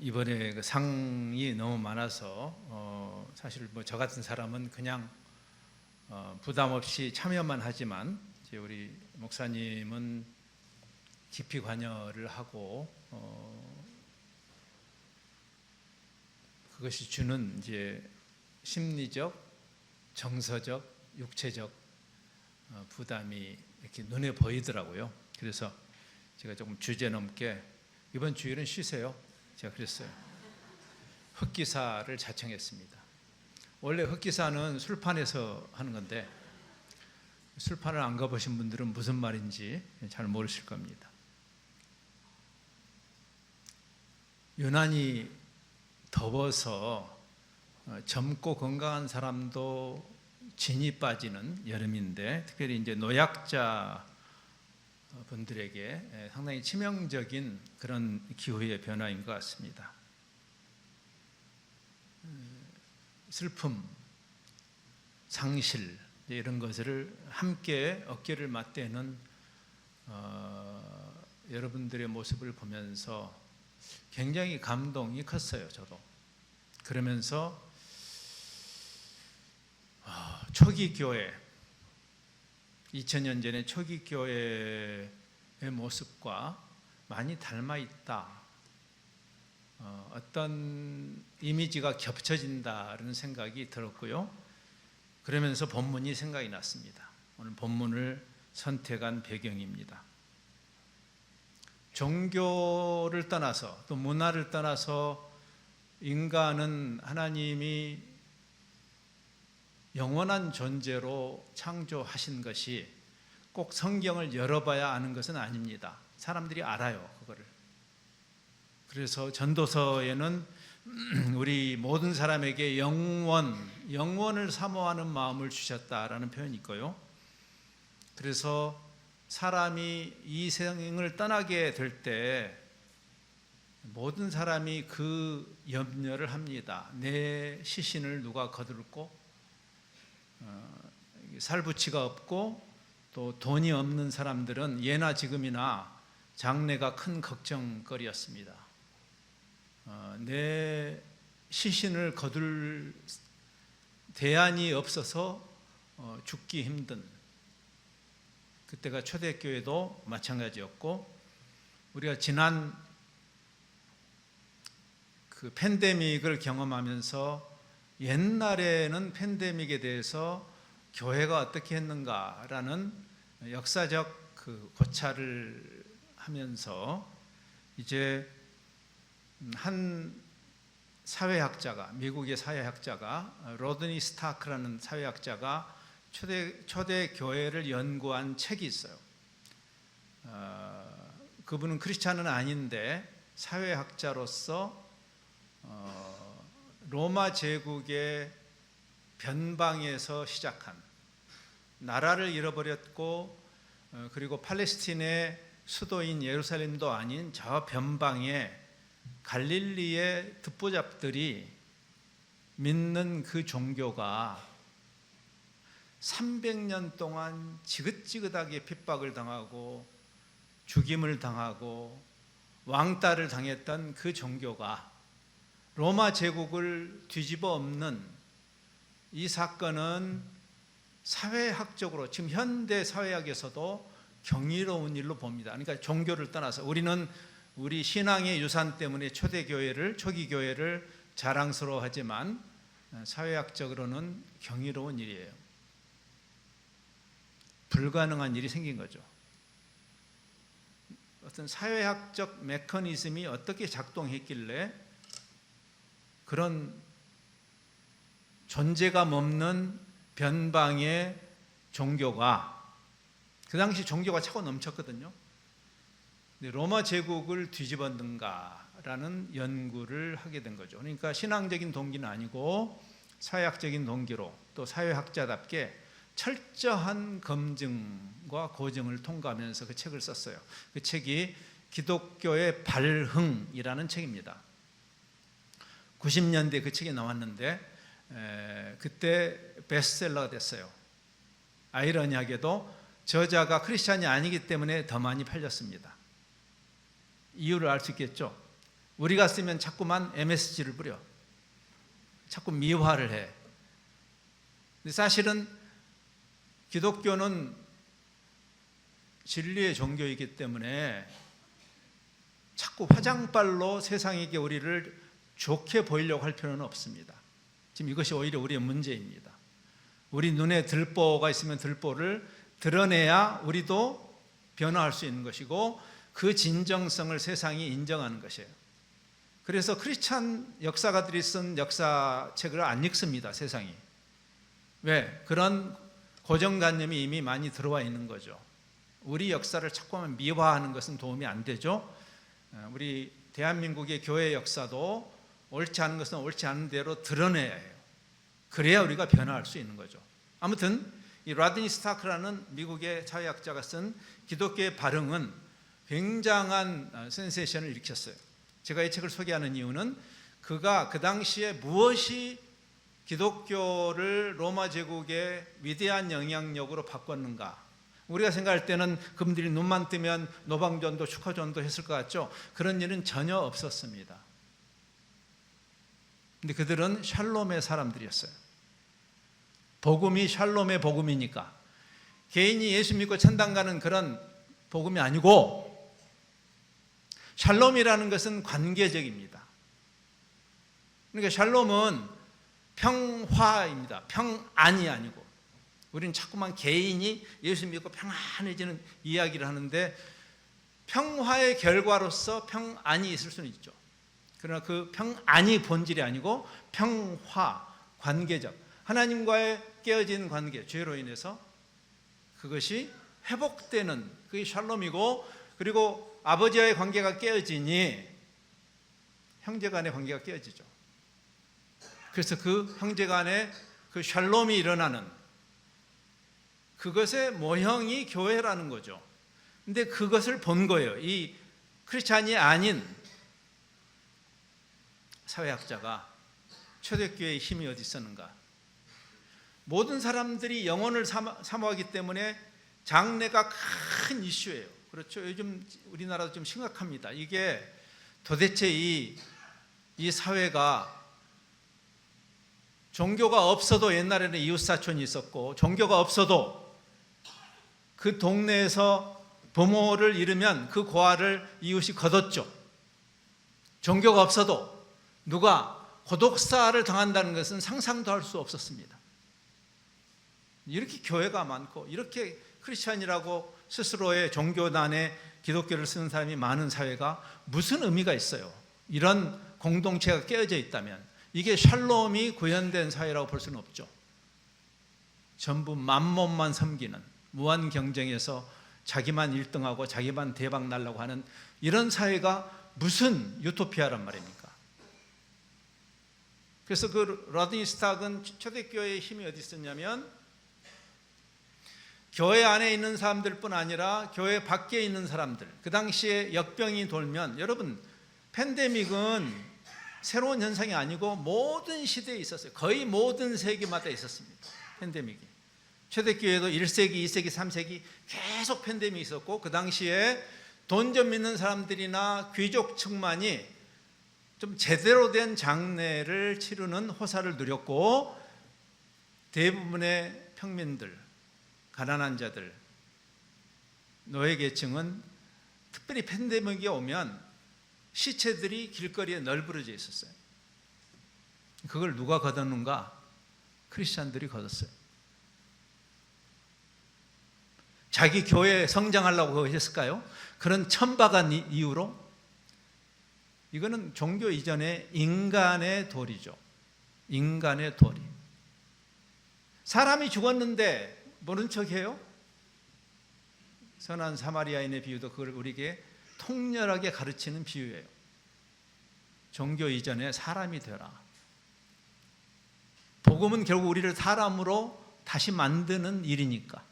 이번에 그 상이 너무 많아서 사실 뭐 저 같은 사람은 그냥 부담 없이 참여만 하지만 이제 우리 목사님은 깊이 관여를 하고 그것이 주는 이제 심리적, 정서적, 육체적 부담이 이렇게 눈에 보이더라고요. 그래서 제가 조금 주제 넘게 이번 주일은 쉬세요. 제가 그랬어요. 흑기사를 자청했습니다. 원래 흑기사는 술판에서 하는 건데 술판을 안 가보신 분들은 무슨 말인지 잘 모르실 겁니다. 유난히 더워서 젊고 건강한 사람도 진이 빠지는 여름인데 특별히 이제 노약자 분들에게 상당히 치명적인 그런 기후의 변화인 것 같습니다. 슬픔, 상실 이런 것을 함께 어깨를 맞대는 여러분들의 모습을 보면서 굉장히 감동이 컸어요. 저도 그러면서 초기 교회 2000년 전에 초기 교회의 모습과 많이 닮아 있다. 어떤 이미지가 겹쳐진다는 생각이 들었고요. 그러면서 본문이 생각이 났습니다. 오늘 본문을 선택한 배경입니다. 종교를 떠나서 또 문화를 떠나서 인간은 하나님이 영원한 존재로 창조하신 것이 꼭 성경을 열어봐야 아는 것은 아닙니다. 사람들이 알아요, 그거를. 그래서 전도서에는 우리 모든 사람에게 영원을 사모하는 마음을 주셨다라는 표현이 있고요. 그래서 사람이 이 생을 떠나게 될 때 모든 사람이 그 염려를 합니다. 내 시신을 누가 거둘고 살부치가 없고 또 돈이 없는 사람들은 예나 지금이나 장래가 큰 걱정거리였습니다. 내 시신을 거둘 대안이 없어서 죽기 힘든 그때가 초대교회도 마찬가지였고 우리가 지난 그 팬데믹을 경험하면서 옛날에는 팬데믹에 대해서 교회가 어떻게 했는가라는 역사적 그 고찰을 하면서 이제 한 사회학자가 미국의 사회학자가 로드니 스타크라는 사회학자가 초대 교회를 연구한 책이 있어요. 그분은 크리스찬은 아닌데 사회학자로서 로마 제국의 변방에서 시작한 나라를 잃어버렸고 그리고 팔레스틴의 수도인 예루살렘도 아닌 저 변방에 갈릴리의 듣보잡들이 믿는 그 종교가 300년 동안 지긋지긋하게 핍박을 당하고 죽임을 당하고 왕따를 당했던 그 종교가 로마 제국을 뒤집어 엎는 이 사건은 사회학적으로 지금 현대 사회학에서도 경이로운 일로 봅니다. 그러니까 종교를 떠나서 우리는 우리 신앙의 유산 때문에 초기 교회를 자랑스러워하지만 사회학적으로는 경이로운 일이에요. 불가능한 일이 생긴 거죠. 어떤 사회학적 메커니즘이 어떻게 작동했길래 그런 존재감 없는 변방의 종교가 그 당시 종교가 차고 넘쳤거든요. 근데 로마 제국을 뒤집었는가라는 연구를 하게 된 거죠. 그러니까 신앙적인 동기는 아니고 사회학적인 동기로 또 사회학자답게 철저한 검증과 고증을 통과하면서 그 책을 썼어요. 그 책이 기독교의 발흥이라는 책입니다. 90년대 그 책이 나왔는데 그때 베스트셀러가 됐어요. 아이러니하게도 저자가 크리스찬이 아니기 때문에 더 많이 팔렸습니다. 이유를 알 수 있겠죠. 우리가 쓰면 자꾸만 MSG를 뿌려. 자꾸 미화를 해. 근데 사실은 기독교는 진리의 종교이기 때문에 자꾸 화장빨로 세상에게 우리를 좋게 보이려고 할 필요는 없습니다. 지금 이것이 오히려 우리의 문제입니다. 우리 눈에 들보가 있으면 들보를 드러내야 우리도 변화할 수 있는 것이고 그 진정성을 세상이 인정하는 것이에요. 그래서 크리스찬 역사가들이 쓴 역사책을 안 읽습니다, 세상이. 왜? 그런 고정관념이 이미 많이 들어와 있는 거죠. 우리 역사를 자꾸만 미화하는 것은 도움이 안 되죠. 우리 대한민국의 교회 역사도 옳지 않은 것은 옳지 않은 대로 드러내야 해요. 그래야 우리가 변화할 수 있는 거죠. 아무튼 이 라드니 스타크라는 미국의 사회학자가 쓴 기독교의 발흥은 굉장한 센세이션을 일으켰어요. 제가 이 책을 소개하는 이유는 그가 그 당시에 무엇이 기독교를 로마 제국의 위대한 영향력으로 바꿨는가. 우리가 생각할 때는 그분들이 눈만 뜨면 노방전도 축하전도 했을 것 같죠. 그런 일은 전혀 없었습니다. 근데 그들은 샬롬의 사람들이었어요. 복음이 샬롬의 복음이니까 개인이 예수 믿고 천당 가는 그런 복음이 아니고, 샬롬이라는 것은 관계적입니다. 그러니까 샬롬은 평화입니다. 평안이 아니고. 우리는 자꾸만 개인이 예수 믿고 평안해지는 이야기를 하는데 평화의 결과로서 평안이 있을 수는 있죠. 그러나 그 평안이 본질이 아니고 평화, 관계적, 하나님과의 깨어진 관계, 죄로 인해서 그것이 회복되는 그게 샬롬이고, 그리고 아버지와의 관계가 깨어지니 형제 간의 관계가 깨어지죠. 그래서 그 형제 간의 그 샬롬이 일어나는 그것의 모형이 교회라는 거죠. 근데 그것을 본 거예요. 이 크리스찬이 아닌 사회학자가 초대교회의 힘이 어디 있었는가. 모든 사람들이 영혼을 사모하기 때문에 장래가 큰 이슈예요. 그렇죠. 요즘 우리나라도 좀 심각합니다. 이게 도대체 이 사회가 종교가 없어도, 옛날에는 이웃사촌이 있었고 종교가 없어도 그 동네에서 부모를 잃으면 그 고아를 이웃이 거뒀죠. 종교가 없어도 누가 고독사를 당한다는 것은 상상도 할 수 없었습니다. 이렇게 교회가 많고 이렇게 크리스찬이라고 스스로의 종교단에 기독교를 쓰는 사람이 많은 사회가 무슨 의미가 있어요? 이런 공동체가 깨어져 있다면 이게 샬롬이 구현된 사회라고 볼 수는 없죠. 전부 맘몸만 섬기는, 무한 경쟁에서 자기만 1등하고 자기만 대박 날라고 하는 이런 사회가 무슨 유토피아란 말입니까? 그래서 그 라드니 스탁은 초대교회의 힘이 어디 있었냐면 교회 안에 있는 사람들뿐 아니라 교회 밖에 있는 사람들, 그 당시에 역병이 돌면, 여러분 팬데믹은 새로운 현상이 아니고 모든 시대에 있었어요. 거의 모든 세기마다 있었습니다. 팬데믹이. 초대교회도 1세기, 2세기, 3세기 계속 팬데믹이 있었고, 그 당시에 돈 좀 있는 사람들이나 귀족층만이 좀 제대로 된 장례를 치르는 호사를 누렸고, 대부분의 평민들, 가난한 자들, 노예계층은 특별히 팬데믹이 오면 시체들이 길거리에 널브러져 있었어요. 그걸 누가 걷었는가? 크리스찬들이 걷었어요. 자기 교회 성장하려고 했을까요? 그런 천박한 이유로? 이거는 종교 이전의 인간의 도리죠. 인간의 도리. 사람이 죽었는데 모른 척해요? 선한 사마리아인의 비유도 그걸 우리에게 통렬하게 가르치는 비유예요. 종교 이전에 사람이 되라. 복음은 결국 우리를 사람으로 다시 만드는 일이니까.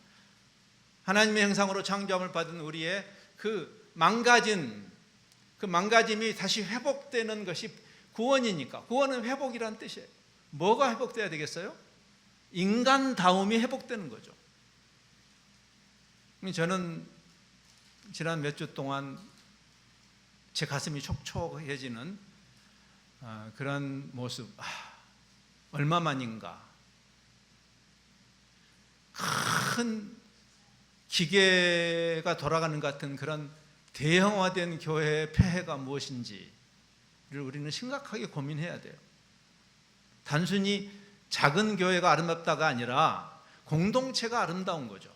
하나님의 형상으로 창조함을 받은 우리의 그 망가짐이 다시 회복되는 것이 구원이니까. 구원은 회복이라는 뜻이에요. 뭐가 회복돼야 되겠어요? 인간다움이 회복되는 거죠. 저는 지난 몇 주 동안 제 가슴이 촉촉해지는 그런 모습. 얼마만인가. 큰 기계가 돌아가는 것 같은 그런 대형화된 교회의 폐해가 무엇인지를 우리는 심각하게 고민해야 돼요. 단순히 작은 교회가 아름답다가 아니라 공동체가 아름다운 거죠.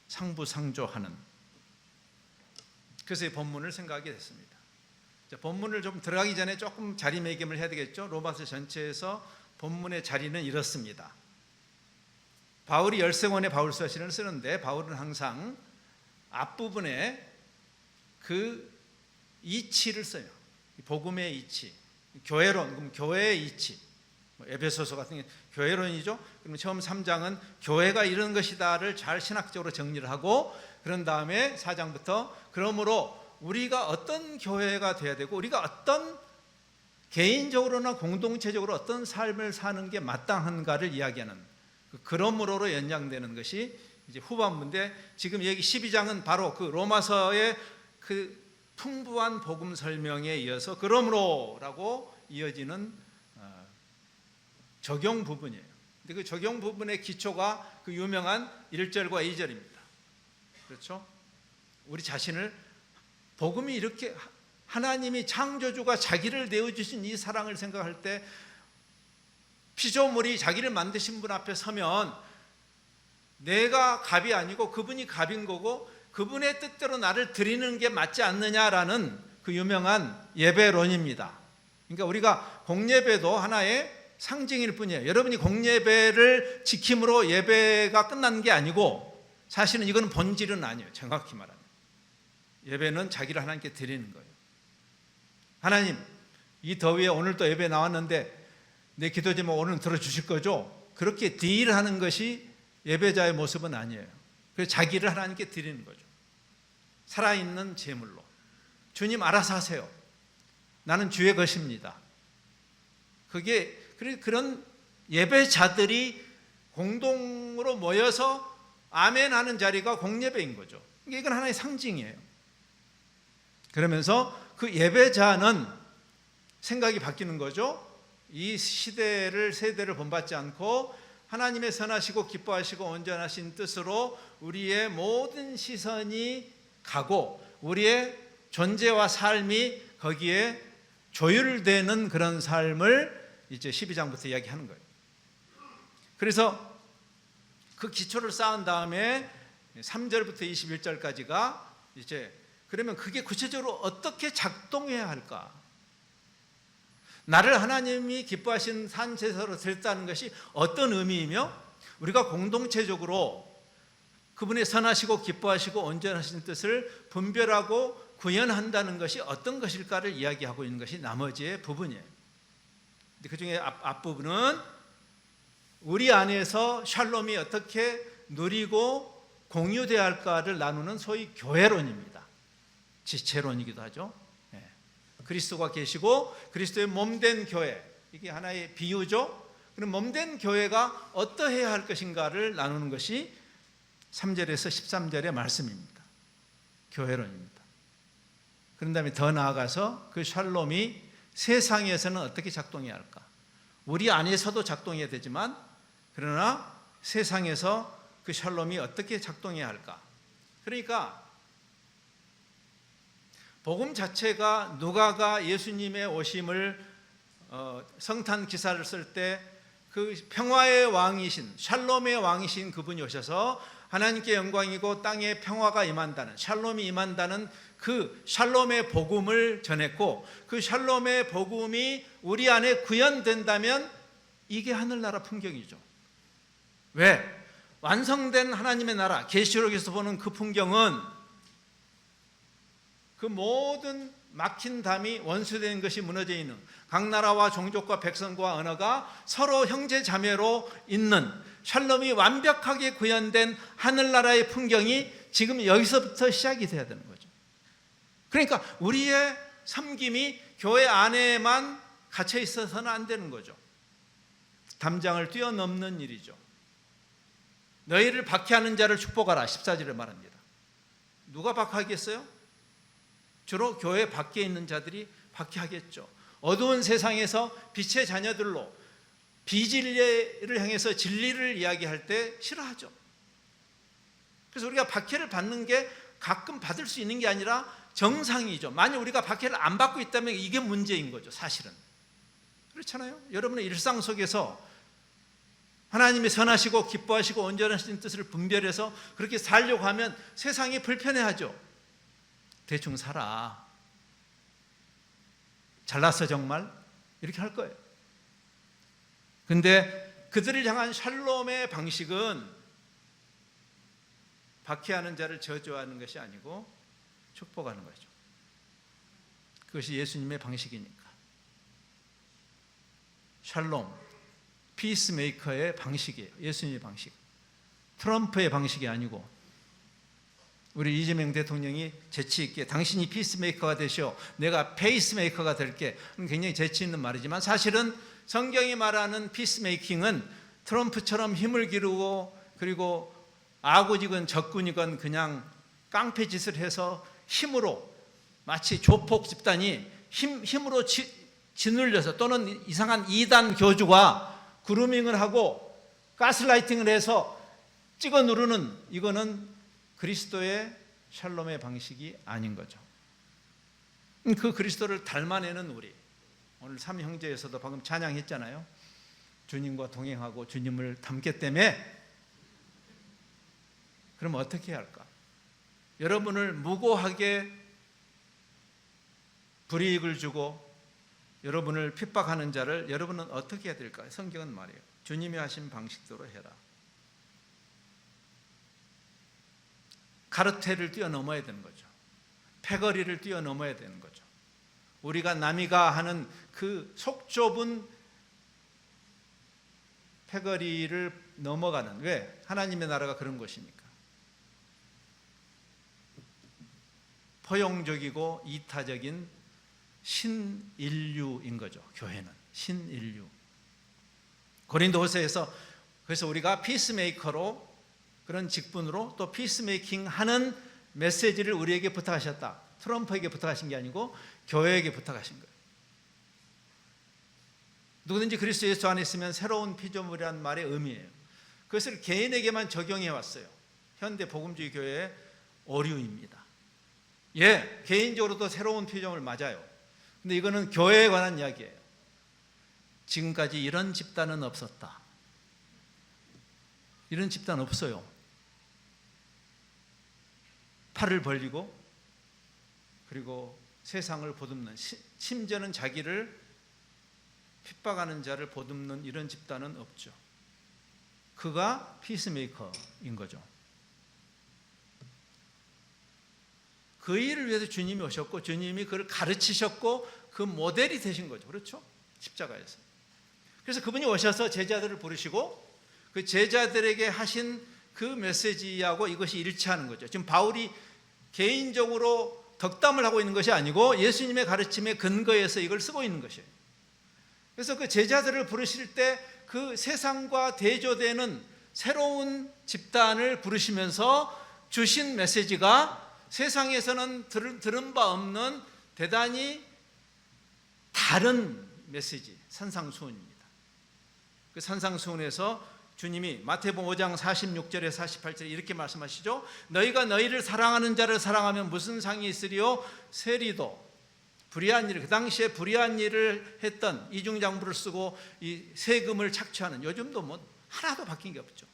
상부상조하는. 그래서 이 본문을 생각하게 됐습니다. 본문을 좀 들어가기 전에 조금 자리매김을 해야 되겠죠. 로마서 전체에서 본문의 자리는 이렇습니다. 바울이 13권의 바울서신을 쓰는데 바울은 항상 앞부분에 그 이치를 써요. 복음의 이치, 교회론, 그럼 교회의 이치. 에베소서 같은 게 교회론이죠. 그러면 처음 3장은 교회가 이런 것이다를 잘 신학적으로 정리를 하고, 그런 다음에 4장부터 그러므로 우리가 어떤 교회가 돼야 되고 우리가 어떤 개인적으로나 공동체적으로 어떤 삶을 사는 게 마땅한가를 이야기하는, 그러므로로 연장되는 것이 이제 후반부인데, 지금 여기 12장은 바로 그 로마서의 그 풍부한 복음 설명에 이어서 그러므로라고 이어지는 적용 부분이에요. 근데 그 적용 부분의 기초가 그 유명한 1절과 2절입니다. 그렇죠? 우리 자신을 복음이 이렇게 하나님이 창조주가 자기를 내어주신 이 사랑을 생각할 때, 피조물이 자기를 만드신 분 앞에 서면 내가 갑이 아니고 그분이 갑인 거고 그분의 뜻대로 나를 드리는 게 맞지 않느냐라는 그 유명한 예배론입니다. 그러니까 우리가 공예배도 하나의 상징일 뿐이에요. 여러분이 공예배를 지킴으로 예배가 끝나는 게 아니고 사실은 이건 본질은 아니에요. 정확히 말하면 예배는 자기를 하나님께 드리는 거예요. 하나님, 이 더위에 오늘 또 예배 나왔는데 내 기도 제목 오늘 들어주실 거죠? 그렇게 딜하는 것이 예배자의 모습은 아니에요. 그래서 자기를 하나님께 드리는 거죠. 살아있는 제물로. 주님 알아서 하세요. 나는 주의 것입니다. 그런 예배자들이 공동으로 모여서 아멘 하는 자리가 공예배인 거죠. 이건 하나의 상징이에요. 그러면서 그 예배자는 생각이 바뀌는 거죠. 이 세대를 본받지 않고 하나님의 선하시고 기뻐하시고 온전하신 뜻으로 우리의 모든 시선이 가고 우리의 존재와 삶이 거기에 조율되는 그런 삶을 이제 12장부터 이야기하는 거예요. 그래서 그 기초를 쌓은 다음에 3절부터 21절까지가 이제 그러면 그게 구체적으로 어떻게 작동해야 할까? 나를 하나님이 기뻐하신 산 제사로 드렸다는 것이 어떤 의미이며 우리가 공동체적으로 그분의 선하시고 기뻐하시고 온전하신 뜻을 분별하고 구현한다는 것이 어떤 것일까를 이야기하고 있는 것이 나머지의 부분이에요. 그 중에 앞부분은 우리 안에서 샬롬이 어떻게 누리고 공유되어야 할까를 나누는 소위 교회론입니다. 지체론이기도 하죠. 그리스도가 계시고 그리스도의 몸된 교회, 이게 하나의 비유죠. 그럼 몸된 교회가 어떠해야 할 것인가를 나누는 것이 3절에서 13절의 말씀입니다. 교회론입니다. 그런 다음에 더 나아가서 그 샬롬이 세상에서는 어떻게 작동해야 할까? 우리 안에서도 작동해야 되지만 그러나 세상에서 그 샬롬이 어떻게 작동해야 할까? 그러니까 복음 자체가 누가가 예수님의 오심을 성탄 기사를 쓸 때 그 평화의 왕이신 샬롬의 왕이신 그분이 오셔서 하나님께 영광이고 땅에 평화가 임한다는, 샬롬이 임한다는 그 샬롬의 복음을 전했고, 그 샬롬의 복음이 우리 안에 구현된다면 이게 하늘나라 풍경이죠. 왜? 완성된 하나님의 나라, 계시록에서 보는 그 풍경은 그 모든 막힌 담이 원수된 것이 무너져 있는, 각 나라와 종족과 백성과 언어가 서로 형제 자매로 있는 샬롬이 완벽하게 구현된 하늘나라의 풍경이 지금 여기서부터 시작이 돼야 되는 거죠. 그러니까 우리의 섬김이 교회 안에만 갇혀 있어서는 안 되는 거죠. 담장을 뛰어넘는 일이죠. 너희를 박해하는 자를 축복하라, 14절에 말합니다. 누가 박해하겠어요? 주로 교회 밖에 있는 자들이 박해하겠죠. 어두운 세상에서 빛의 자녀들로 비진리를 향해서 진리를 이야기할 때 싫어하죠. 그래서 우리가 박해를 받는 게 가끔 받을 수 있는 게 아니라 정상이죠. 만약 우리가 박해를 안 받고 있다면 이게 문제인 거죠, 사실은. 그렇잖아요. 여러분의 일상 속에서 하나님이 선하시고 기뻐하시고 온전하신 뜻을 분별해서 그렇게 살려고 하면 세상이 불편해하죠. 대충 살아, 잘났어 정말, 이렇게 할 거예요. 근데 그들을 향한 샬롬의 방식은 박해하는 자를 저주하는 것이 아니고 축복하는 거죠. 그것이 예수님의 방식이니까. 샬롬, 피스메이커의 방식이에요. 예수님의 방식. 트럼프의 방식이 아니고, 우리 이재명 대통령이 재치 있게 당신이 피스메이커가 되시오, 내가 페이스메이커가 될게, 굉장히 재치 있는 말이지만 사실은 성경이 말하는 피스메이킹은 트럼프처럼 힘을 기르고 그리고 아구이건 적군이건 그냥 깡패짓을 해서 힘으로, 마치 조폭 집단이 힘으로 짓눌려서, 또는 이상한 이단 교주가 그루밍을 하고 가스라이팅을 해서 찍어 누르는, 이거는 그리스도의 샬롬의 방식이 아닌 거죠. 그 그리스도를 닮아내는 우리, 오늘 삼형제에서도 방금 찬양했잖아요. 주님과 동행하고 주님을 닮기 때문에. 그럼 어떻게 해야 할까? 여러분을 무고하게 불이익을 주고 여러분을 핍박하는 자를 여러분은 어떻게 해야 될까요? 성경은 말이에요, 주님이 하신 방식대로 해라. 카르텔을 뛰어넘어야 되는 거죠. 패거리를 뛰어넘어야 되는 거죠. 우리가 남이가 하는 그 속 좁은 패거리를 넘어가는, 왜? 하나님의 나라가 그런 것이니까. 포용적이고 이타적인 신인류인 거죠. 교회는 신인류. 고린도후서에서 그래서 우리가 피스메이커로, 그런 직분으로 또 피스메이킹 하는 메시지를 우리에게 부탁하셨다. 트럼프에게 부탁하신 게 아니고 교회에게 부탁하신 거예요. 누구든지 그리스도 예수 안에 있으면 새로운 피조물이라는 말의 의미예요. 그것을 개인에게만 적용해 왔어요. 현대 복음주의 교회의 오류입니다. 예, 개인적으로도 새로운 피조물 맞아요. 근데 이거는 교회에 관한 이야기예요. 지금까지 이런 집단은 없었다. 이런 집단 없어요. 팔을 벌리고 그리고 세상을 보듬는, 심지어는 자기를 핍박하는 자를 보듬는 이런 집단은 없죠. 그가 피스메이커인 거죠. 그 일을 위해서 주님이 오셨고 주님이 그를 가르치셨고 그 모델이 되신 거죠. 그렇죠? 십자가에서. 그래서 그분이 오셔서 제자들을 부르시고 그 제자들에게 하신 그 메시지하고 이것이 일치하는 거죠. 지금 바울이 개인적으로 덕담을 하고 있는 것이 아니고 예수님의 가르침에 근거해서 이걸 쓰고 있는 것이에요. 그래서 그 제자들을 부르실 때 그 세상과 대조되는 새로운 집단을 부르시면서 주신 메시지가 세상에서는 들은 바 없는 대단히 다른 메시지, 산상수훈입니다. 그 산상수훈에서 주님이 마태복음 5장 46절에 48절에 이렇게 말씀하시죠. 너희가 너희를 사랑하는 자를 사랑하면 무슨 상이 있으리요? 세리도 불의한 일, 그 당시에 불의한 일을 했던 이중장부를 쓰고 이 세금을 착취하는, 요즘도 뭐 하나도 바뀐 게 없죠.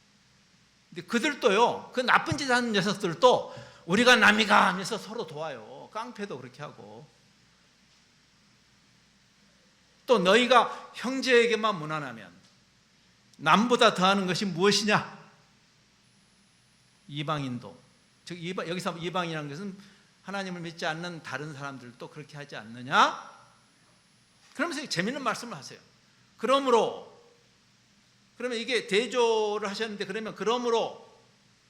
근데 그들도요, 그 나쁜 짓 하는 녀석들도 우리가 남이가 하면서 서로 도와요. 깡패도 그렇게 하고. 또 너희가 형제에게만 무난하면 남보다 더하는 것이 무엇이냐? 이방인도, 즉 여기서 이방이라는 것은 하나님을 믿지 않는 다른 사람들도 그렇게 하지 않느냐? 그러면서 재밌는 말씀을 하세요. 그러면 이게 대조를 하셨는데, 그러므로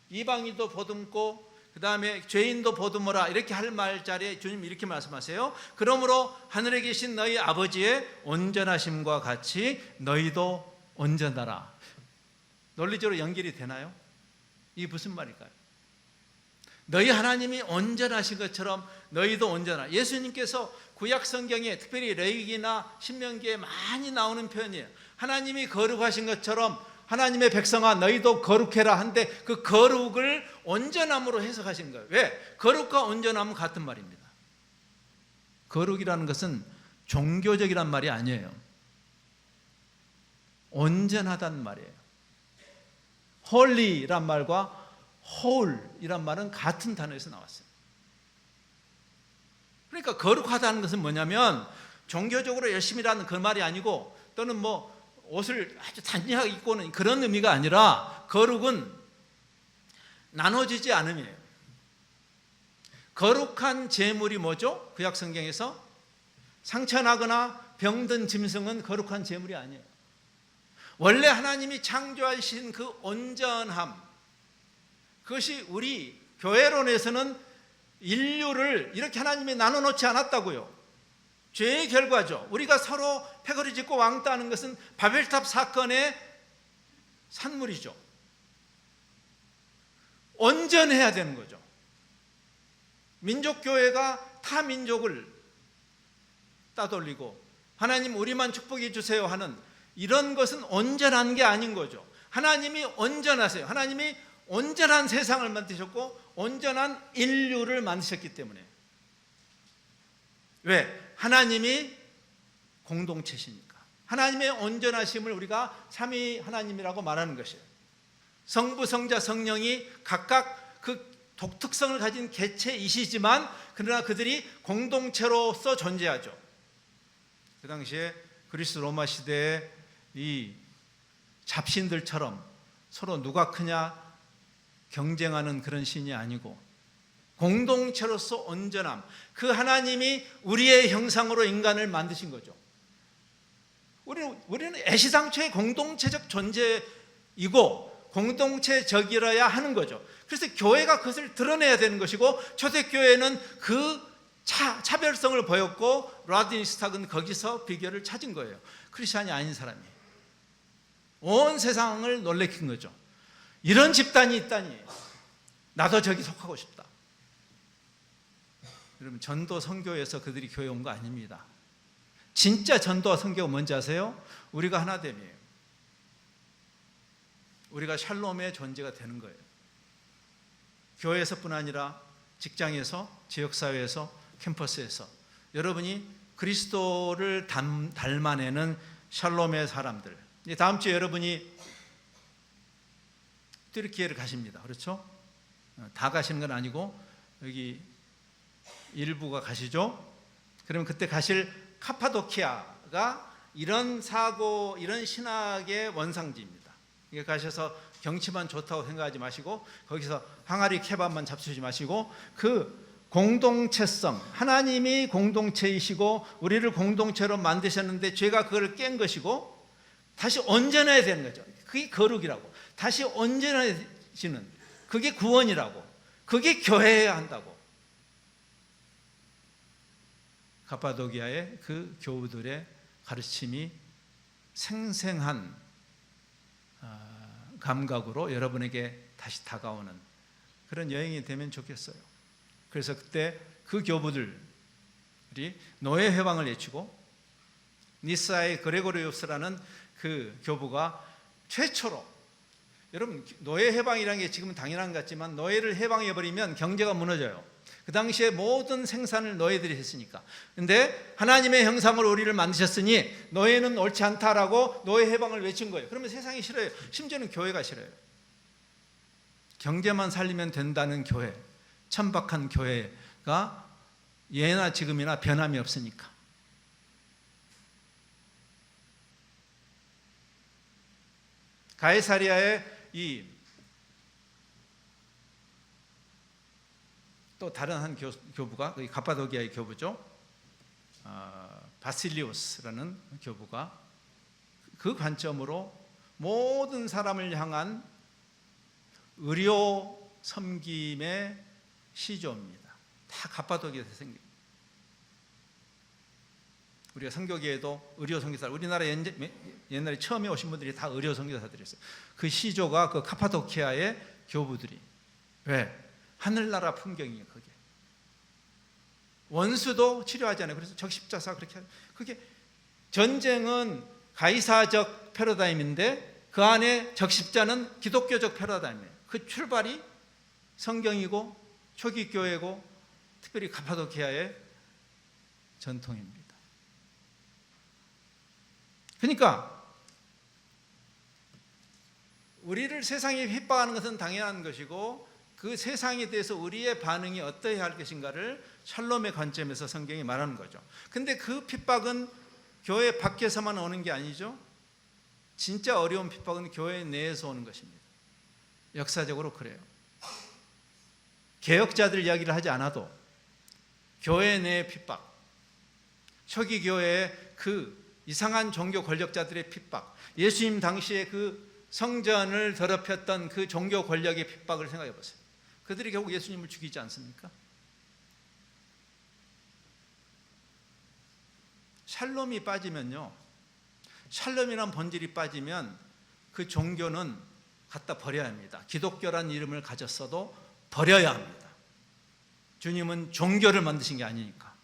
이방인도 보듬고 그 다음에 죄인도 보듬어라, 이렇게 할 말자리에 주님 이렇게 말씀하세요. 그러므로 하늘에 계신 너희 아버지의 온전하심과 같이 너희도 온전하라. 논리적으로 연결이 되나요? 이게 무슨 말일까요? 너희 하나님이 온전하신 것처럼 너희도 온전하라. 예수님께서 구약 성경에 특별히 레위기나 신명기에 많이 나오는 표현이에요. 하나님이 거룩하신 것처럼 하나님의 백성아 너희도 거룩해라 한데 그 거룩을 온전함으로 해석하신 거예요. 왜? 거룩과 온전함은 같은 말입니다. 거룩이라는 것은 종교적이란 말이 아니에요. 온전하단 말이에요. holy란 말과 whole이란 말은 같은 단어에서 나왔어요. 그러니까 거룩하다는 것은 뭐냐면 종교적으로 열심히 하는 그 말이 아니고 또는 뭐 옷을 아주 단정하게 입고 오는 그런 의미가 아니라 거룩은 나눠지지 않음이에요. 거룩한 제물이 뭐죠? 구약 성경에서 상처나거나 병든 짐승은 거룩한 제물이 아니에요. 원래 하나님이 창조하신 그 온전함, 그것이 우리 교회론에서는 인류를 이렇게 하나님이 나눠놓지 않았다고요. 죄의 결과죠. 우리가 서로 패거리 짓고 왕따하는 것은 바벨탑 사건의 산물이죠. 온전해야 되는 거죠. 민족교회가 타 민족을 따돌리고 하나님 우리만 축복해 주세요 하는 이런 것은 온전한 게 아닌 거죠. 하나님이 온전하세요. 하나님이 온전한 세상을 만드셨고 온전한 인류를 만드셨기 때문에. 왜? 하나님이 공동체시니까. 하나님의 온전하심을 우리가 삼위 하나님이라고 말하는 것이에요. 성부, 성자, 성령이 각각 그 독특성을 가진 개체이시지만 그러나 그들이 공동체로서 존재하죠. 그 당시에 그리스 로마 시대에 이 잡신들처럼 서로 누가 크냐 경쟁하는 그런 신이 아니고 공동체로서 온전함, 그 하나님이 우리의 형상으로 인간을 만드신 거죠. 우리는 애시당초의 공동체적 존재이고 공동체적이라야 하는 거죠. 그래서 교회가 그것을 드러내야 되는 것이고 초대교회는 그 차별성을 보였고 라디니스탁은 거기서 비결을 찾은 거예요. 크리스찬이 아닌 사람이 온 세상을 놀래킨 거죠. 이런 집단이 있다니 나도 저기 속하고 싶다. 여러분, 전도 선교에서 그들이 교회 온 거 아닙니다. 진짜 전도와 선교가 뭔지 아세요? 우리가 하나됨이에요. 우리가 샬롬의 존재가 되는 거예요. 교회에서뿐 아니라 직장에서, 지역사회에서, 캠퍼스에서 여러분이 그리스도를 닮아내는 샬롬의 사람들. 다음 주에 여러분이 튀르키예를 가십니다. 그렇죠? 다 가시는 건 아니고 여기 일부가 가시죠. 그러면 그때 가실 카파도키아가 이런 사고, 이런 신학의 원상지입니다. 이게 가셔서 경치만 좋다고 생각하지 마시고 거기서 항아리 케밥만 잡수지 마시고 그 공동체성, 하나님이 공동체이시고 우리를 공동체로 만드셨는데 죄가 그걸 깬 것이고 다시 온전해야 되는 거죠. 그게 거룩이라고. 다시 온전해지는 그게 구원이라고. 그게 교회여야 한다고. 가파도기아의 그 교우들의 가르침이 생생한 감각으로 여러분에게 다시 다가오는 그런 여행이 되면 좋겠어요. 그래서 그때 그 교부들이 노예 해방을 외치고 니사의 그레고리우스라는 그 교부가 최초로, 여러분 노예 해방이라는 게 지금은 당연한 것 같지만 노예를 해방해버리면 경제가 무너져요. 그 당시에 모든 생산을 노예들이 했으니까. 근데 하나님의 형상으로 우리를 만드셨으니 노예는 옳지 않다라고 노예 해방을 외친 거예요. 그러면 세상이 싫어요. 심지어는 교회가 싫어요. 경제만 살리면 된다는 교회, 천박한 교회가 예나 지금이나 변함이 없으니까. 가이사리아의 또 다른 한 교부가 가파도기아의 교부죠. 바실리우스라는 교부가 그 관점으로 모든 사람을 향한 의료 섬김의 시조입니다. 다 가파도기아에서 생깁니다. 우리가 선교계에도 의료 선교사, 우리나라 옛날에 처음에 오신 분들이 다 의료 선교사들이었어요. 그 시조가 그 카파도키아의 교부들이. 왜? 하늘나라 풍경이에요. 그게 원수도 치료하잖아요. 그래서 적십자사 그렇게 하죠. 그게 전쟁은 가이사적 패러다임인데 그 안에 적십자는 기독교적 패러다임이에요. 그 출발이 성경이고 초기 교회고 특별히 가파도키아의 전통입니다. 그러니까 우리를 세상이 핍박하는 것은 당연한 것이고 그 세상에 대해서 우리의 반응이 어떠해야 할 것인가를 샬롬의 관점에서 성경이 말하는 거죠. 근데 그 핍박은 교회 밖에서만 오는 게 아니죠. 진짜 어려운 핍박은 교회 내에서 오는 것입니다. 역사적으로 그래요. 개혁자들 이야기를 하지 않아도 교회 내의 핍박, 초기 교회의 그 이상한 종교 권력자들의 핍박, 예수님 당시에 그 성전을 더럽혔던 그 종교 권력의 핍박을 생각해 보세요. 그들이 결국 예수님을 죽이지 않습니까? 샬롬이 빠지면요, 샬롬이란 본질이 빠지면 그 종교는 갖다 버려야 합니다. 기독교란 이름을 가졌어도 버려야 합니다. 주님은 종교를 만드신 게 아니니까.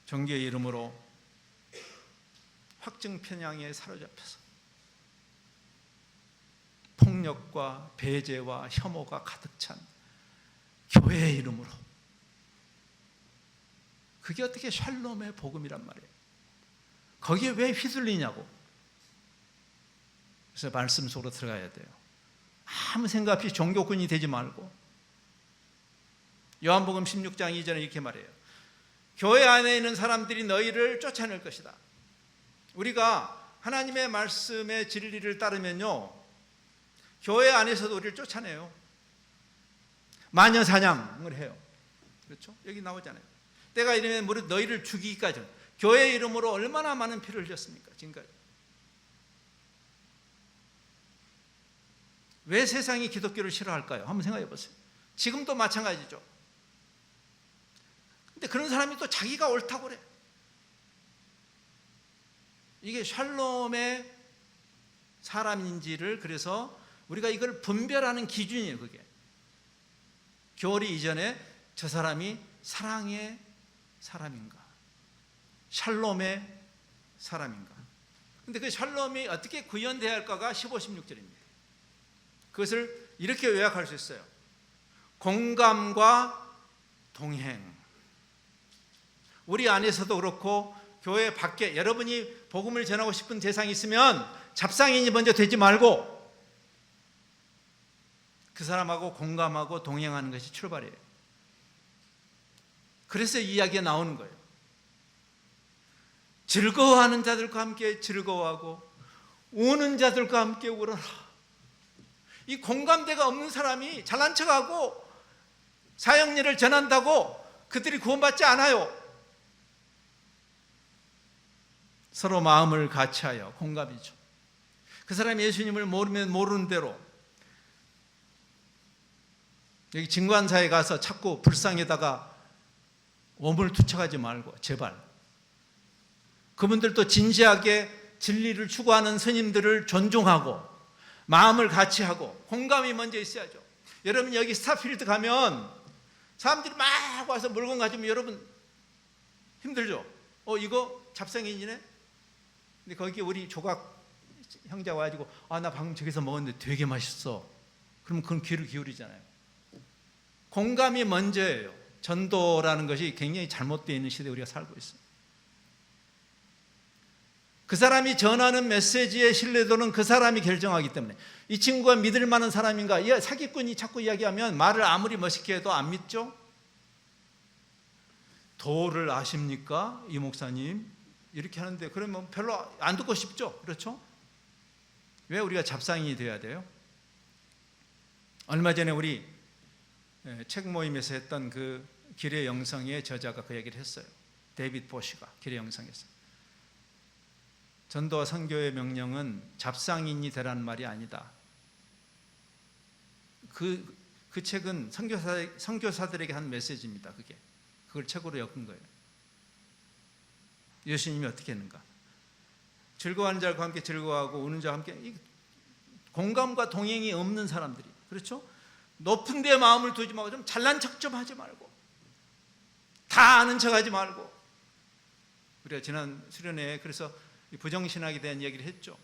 종교의 이름으로 확증 편향에 사로잡혀서 폭력과 배제와 혐오가 가득 찬 교회의 이름으로, 그게 어떻게 샬롬의 복음이란 말이에요. 거기에 왜 휘둘리냐고. 그래서 말씀 속으로 들어가야 돼요. 아무 생각 없이 종교꾼이 되지 말고. 요한복음 16장 2절에 이렇게 말해요. 교회 안에 있는 사람들이 너희를 쫓아낼 것이다. 우리가 하나님의 말씀의 진리를 따르면요, 교회 안에서도 우리를 쫓아내요. 마녀 사냥을 해요. 그렇죠? 여기 나오잖아요. 때가 이르면 무릇 너희를 죽이기까지. 교회 이름으로 얼마나 많은 피를 흘렸습니까? 지금까지. 왜 세상이 기독교를 싫어할까요? 한번 생각해 보세요. 지금도 마찬가지죠. 근데 그런 사람이 또 자기가 옳다고 그래. 이게 샬롬의 사람인지를, 그래서 우리가 이걸 분별하는 기준이에요. 그게 교리 이전에 저 사람이 사랑의 사람인가, 샬롬의 사람인가. 근데 그 샬롬이 어떻게 구현되어야 할까가 15, 16절입니다. 그것을 이렇게 요약할 수 있어요. 공감과 동행. 우리 안에서도 그렇고 교회 밖에 여러분이 복음을 전하고 싶은 대상이 있으면 잡상인이 먼저 되지 말고 그 사람하고 공감하고 동행하는 것이 출발이에요. 그래서 이 이야기가 나오는 거예요. 즐거워하는 자들과 함께 즐거워하고 우는 자들과 함께 울어라. 이 공감대가 없는 사람이 잘난 척하고 사형리를 전한다고 그들이 구원받지 않아요. 서로 마음을 같이하여, 공감이죠. 그 사람이 예수님을 모르면 모르는 대로 여기 진관사에 가서 자꾸 불상에다가 웜을 투척하지 말고 제발. 그분들도 진지하게 진리를 추구하는 스님들을 존중하고 마음을 같이 하고 공감이 먼저 있어야죠. 여러분 여기 스타필드 가면 사람들이 막 와서 물건 가지면 여러분 힘들죠. 이거 잡생인이네. 근데 거기 우리 조각 형제가 와가지고 나 방금 저기서 먹었는데 되게 맛있어. 그러면 그건 귀를 기울이잖아요. 공감이 먼저예요. 전도라는 것이 굉장히 잘못되어 있는 시대에 우리가 살고 있어요. 그 사람이 전하는 메시지의 신뢰도는 그 사람이 결정하기 때문에 이 친구가 믿을 만한 사람인가, 사기꾼이 자꾸 이야기하면 말을 아무리 멋있게 해도 안 믿죠. 도를 아십니까? 이 목사님 이렇게 하는데 그러면 별로 안 듣고 싶죠. 그렇죠? 왜 우리가 잡상인이 돼야 돼요? 얼마 전에 우리 책 모임에서 했던 그 길의 영성의 저자가 그 얘기를 했어요. 데이빗 보시가 길의 영성에서 전도와 선교의 명령은 잡상인이 되라는 말이 아니다. 그 책은 선교사들에게 한 메시지입니다. 그걸 책으로 엮은 거예요. 예수님이 어떻게 했는가? 즐거워하는 자와 함께 즐거워하고 우는 자와 함께, 공감과 동행이 없는 사람들이, 그렇죠? 높은 데 마음을 두지 말고 좀 잘난 척 좀 하지 말고, 다 아는 척 하지 말고. 우리가 지난 수련회에 그래서 부정신학에 대한 얘기를 했죠.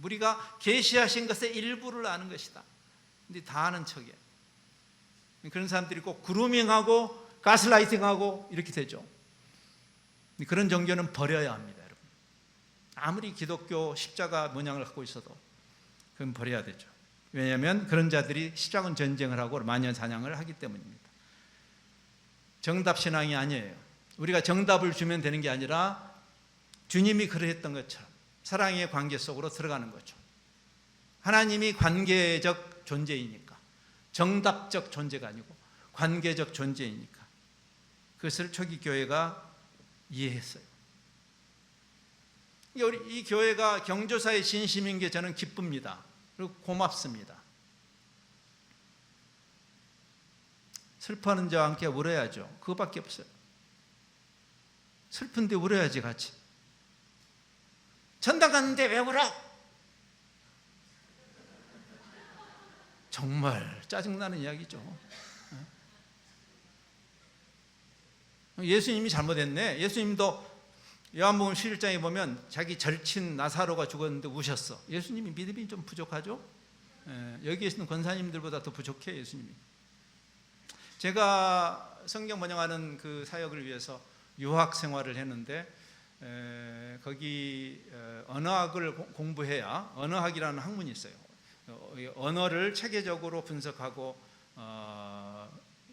우리가 계시하신 것의 일부를 아는 것이다. 근데 다 아는 척이에요. 그런 사람들이 꼭 그루밍하고 가스라이팅하고 이렇게 되죠. 그런 종교는 버려야 합니다, 여러분. 아무리 기독교 십자가 문양을 갖고 있어도 그건 버려야 되죠. 왜냐하면 그런 자들이 십자군 전쟁을 하고 만년 사냥을 하기 때문입니다. 정답 신앙이 아니에요. 우리가 정답을 주면 되는 게 아니라 주님이 그러했던 것처럼 사랑의 관계 속으로 들어가는 거죠. 하나님이 관계적 존재이니까, 정답적 존재가 아니고 관계적 존재이니까 그것을 초기 교회가 이해했어요. 이 교회가 경조사의 진심인 게 저는 기쁩니다. 그리고 고맙습니다. 슬퍼하는 자와 함께 울어야죠. 그거밖에 없어요. 슬픈데 울어야지 같이. 전당 갔는데 왜 울어? 정말 짜증나는 이야기죠. 예수님이 잘못했네. 예수님도 요한복음 11장에 보면 자기 절친 나사로가 죽었는데 우셨어. 예수님이 믿음이 좀 부족하죠? 여기 계시는 권사님들보다 더 부족해요, 예수님이. 제가 성경 번역하는 그 사역을 위해서 유학 생활을 했는데 거기 언어학을 공부해야, 언어학이라는 학문이 있어요. 언어를 체계적으로 분석하고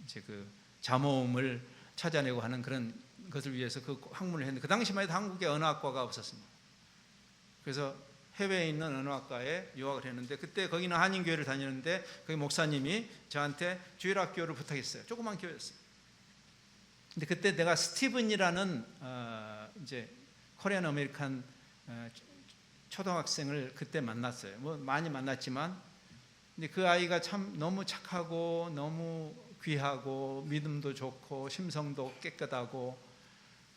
이제 그 자모음을 찾아내고 하는 그런 것을 위해서 그 학문을 했는데, 그 당시만 해도 한국에 언어학과가 없었습니다. 그래서 해외에 있는 언어학과에 유학을 했는데, 그때 거기는 한인교회를 다니는데 거기 목사님이 저한테 주일학교를 부탁했어요. 조그만 교회였어요. 근데 그때 내가 스티븐이라는 이제 코리안 아메리칸 초등학생을 그때 만났어요. 뭐 많이 만났지만, 근데 그 아이가 참 너무 착하고 너무 귀하고 믿음도 좋고 심성도 깨끗하고,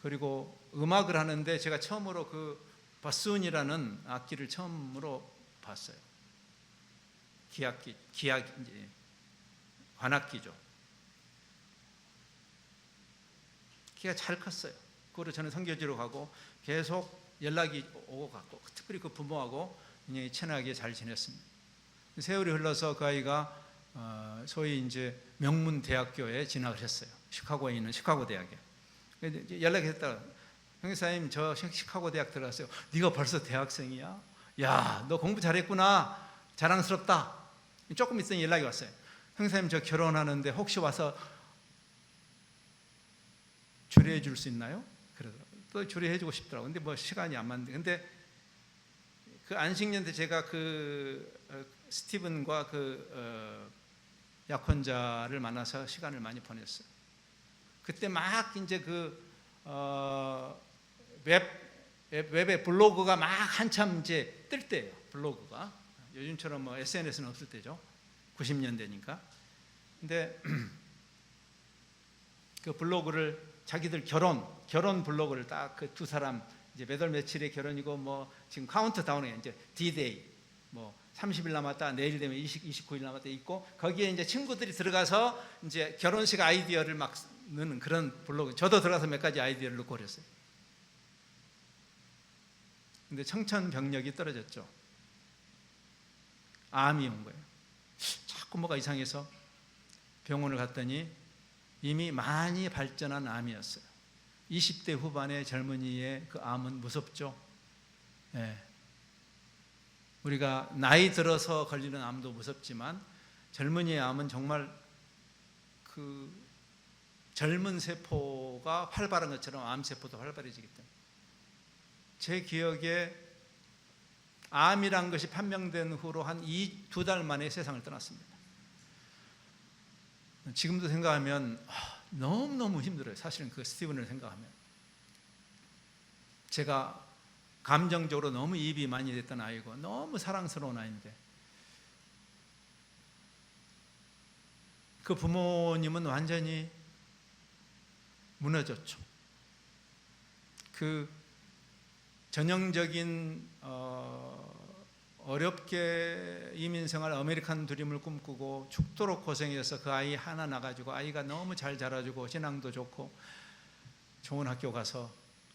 그리고 음악을 하는데 제가 처음으로 그 바순이라는 악기를 처음으로 봤어요. 기악기, 관악기죠. 키가 잘 컸어요. 그거로 저는 선교지로 가고 계속 연락이 오고 갔고, 특별히 그 부모하고 굉장히 친하게 잘 지냈습니다. 세월이 흘러서 그 아이가 소위 이제 명문 대학교에 진학을 했어요. 시카고에 있는 시카고 대학에. 연락했다가, 형사님 저 시카고 대학 들어갔어요. 네가 벌써 대학생이야? 야, 너 공부 잘했구나. 자랑스럽다. 조금 있더니 연락이 왔어요. 형사님 저 결혼하는데 혹시 와서 주례해 줄 수 있나요? 그러더라고요. 또 주례해 주고 싶더라고요. 근데 뭐 시간이 안 맞는데, 근데 그 안식년 때 제가 그 스티븐과 그 약혼자를 만나서 시간을 많이 보냈어요. 그때 막 이제 그 웹에 블로그가 막 한참 이제 뜰 때예요. 블로그가 요즘처럼 뭐 SNS는 없을 때죠. 90년대니까. 근데 그 블로그를 자기들 결혼 블로그를 딱 그 두 사람 이제 몇 월 며칠에 결혼이고 뭐 지금 카운트다운에 이제 D-Day 뭐 30일 남았다, 내일 되면 29일 남았다 있고, 거기에 이제 친구들이 들어가서 이제 결혼식 아이디어를 막 넣는 그런 블로그, 저도 들어가서 몇 가지 아이디어를 넣고 그랬어요. 근데 청천벽력이 떨어졌죠. 암이 온 거예요. 자꾸 뭐가 이상해서 병원을 갔더니 이미 많이 발전한 암이었어요. 20대 후반의 젊은이의 그 암은 무섭죠. 네. 우리가 나이 들어서 걸리는 암도 무섭지만 젊은이의 암은 정말 그 젊은 세포가 활발한 것처럼 암세포도 활발해지기 때문에, 제 기억에 암이란 것이 판명된 후로 한 2달 만에 세상을 떠났습니다. 지금도 생각하면 너무너무 힘들어요. 사실은 그 스티븐을 생각하면. 제가 감정적으로 너무 이입이 많이 됐던 아이고 너무 사랑스러운 아이인데, 그 부모님은 완전히 무너졌죠. 그 전형적인 어렵게 이민생활 아메리칸 드림을 꿈꾸고 죽도록 고생해서 그 아이 하나 낳아가지고 아이가 너무 잘 자라주고 신앙도 좋고 좋은 학교 가서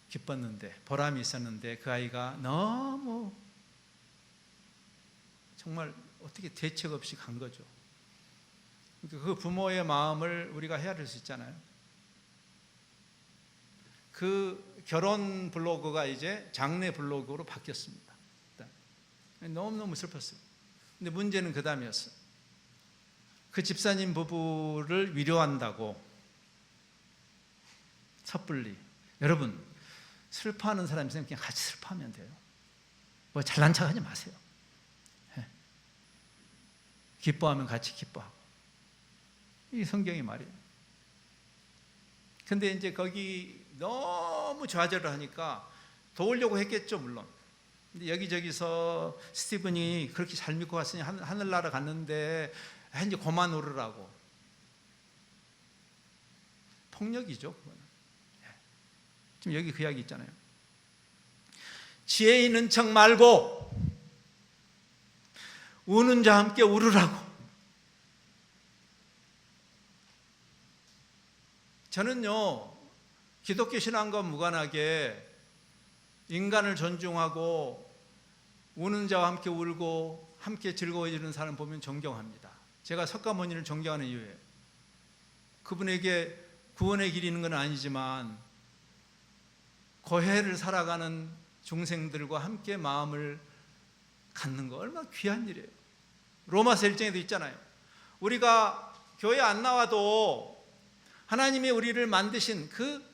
기뻤는데 보람이 있었는데 그 아이가 너무 정말 어떻게 대책 없이 간 거죠. 그 부모의 마음을 우리가 헤아릴 수 있잖아요. 그 결혼 블로그가 이제 장례 블로그로 바뀌었습니다. 너무너무 슬펐어요. 근데 문제는 그 다음이었어요. 그 집사님 부부를 위로한다고 섣불리, 여러분 슬퍼하는 사람이 있으면 그냥 같이 슬퍼하면 돼요. 뭐 잘난 척하지 마세요. 기뻐하면 같이 기뻐하고, 이 성경의 말이에요. 근데 이제 거기 너무 좌절을 하니까 도우려고 했겠죠, 물론. 근데 여기저기서 스티븐이 그렇게 잘 믿고 갔으니 하늘나라 갔는데 이제 그만 울으라고. 폭력이죠, 그거는. 지금 여기 그 이야기 있잖아요. 지혜 있는 척 말고 우는 자와 함께 울으라고. 저는요, 기독교 신앙과 무관하게 인간을 존중하고 우는 자와 함께 울고 함께 즐거워지는 사람 보면 존경합니다. 제가 석가모니를 존경하는 이유예요. 그분에게 구원의 길이 있는 건 아니지만 고해를 살아가는 중생들과 함께 마음을 갖는 거 얼마나 귀한 일이에요. 로마서 1장에도 있잖아요. 우리가 교회 안 나와도 하나님이 우리를 만드신 그